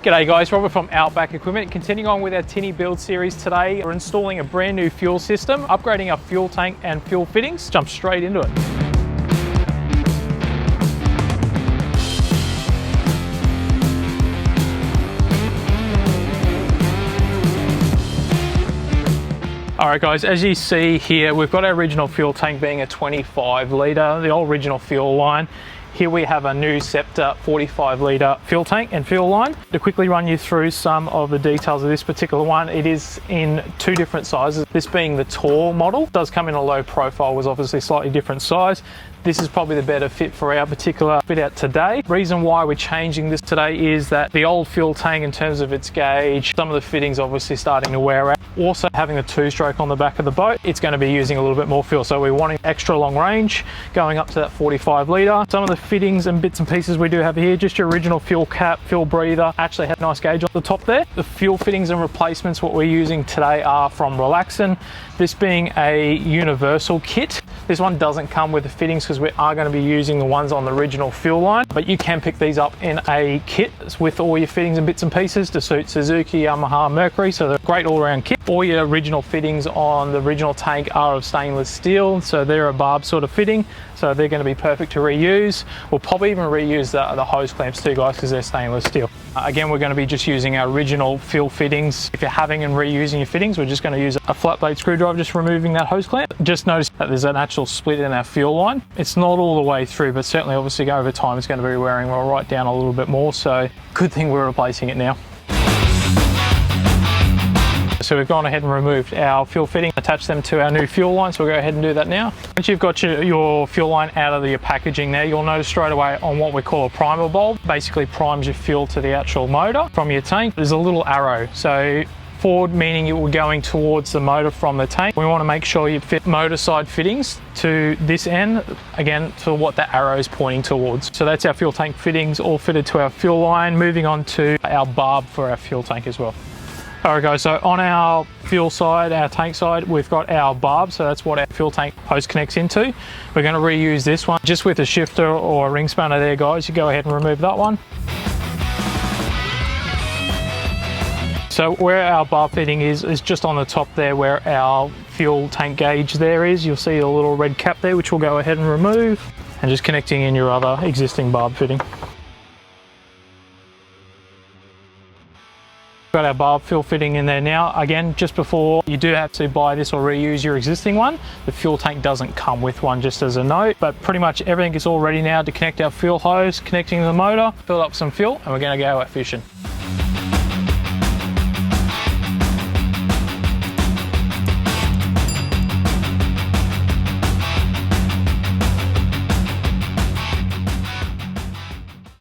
G'day guys, Robert from Outback Equipment. Continuing on with our Tinny build series today, we're installing a brand new fuel system, upgrading our fuel tank and fuel fittings. Jump straight into it. Alright guys, as you see here, we've got our original fuel tank being a 25 litre, the old original fuel line. Here we have a new Scepter 45 litre fuel tank and fuel line. To quickly run you through some of the details of this particular one, it is in two different sizes. This being the tall model, it does come in a low profile, was obviously slightly different size. This is probably the better fit for our particular fit out today. Reason why we're changing this today is that the old fuel tank, in terms of its gauge, some of the fittings obviously starting to wear out. Also having the two-stroke on the back of the boat, it's going to be using a little bit more fuel. So we're wanting extra long range, going up to that 45 litre. Some of the fittings and bits and pieces we do have here, just your original fuel cap, fuel breather, actually have a nice gauge on the top there. The fuel fittings and replacements, what we're using today are from Relaxin. This being a universal kit. This one doesn't come with the fittings because we are going to be using the ones on the original fuel line, but you can pick these up in a kit with all your fittings and bits and pieces to suit Suzuki, Yamaha, Mercury, so they're a great all-around kit. All your original fittings on the original tank are of stainless steel, so they're a Barb sort of fitting, so they're going to be perfect to reuse. We'll probably even reuse the hose clamps too guys, because they're stainless steel. Again, we're going to be just using our original fuel fittings. If you're having and reusing your fittings, we're just going to use a flat blade screwdriver, just removing that hose clamp. Just notice that there's an actual split in our fuel line. It's not all the way through, but certainly obviously over time it's going to be wearing right down a little bit more, so good thing we're replacing it now. So we've gone ahead and removed our fuel fitting, attached them to our new fuel line, so we'll go ahead and do that now. Once you've got your fuel line out of your packaging there, you'll notice straight away on what we call a primer bulb, basically primes your fuel to the actual motor from your tank. There's a little arrow, so forward meaning you were going towards the motor from the tank. We want to make sure you fit motor side fittings to this end, again to what the arrow is pointing towards. So that's our fuel tank fittings all fitted to our fuel line. Moving on to our Barb for our fuel tank as well. Alright guys, so on our fuel side, our tank side, we've got our Barb, so that's what our fuel tank hose connects into. We're going to reuse this one just with a shifter or a ring spanner there guys. You go ahead and remove that one. So where our Barb fitting is just on the top there where our fuel tank gauge there is. You'll see a little red cap there, which we'll go ahead and remove, and just connecting in your other existing Barb fitting. Got our Barb fuel fitting in there now. Again, just before you do have to buy this or reuse your existing one, the fuel tank doesn't come with one, just as a note, but pretty much everything is all ready now to connect our fuel hose, connecting the motor, fill up some fuel, and we're going to go out fishing.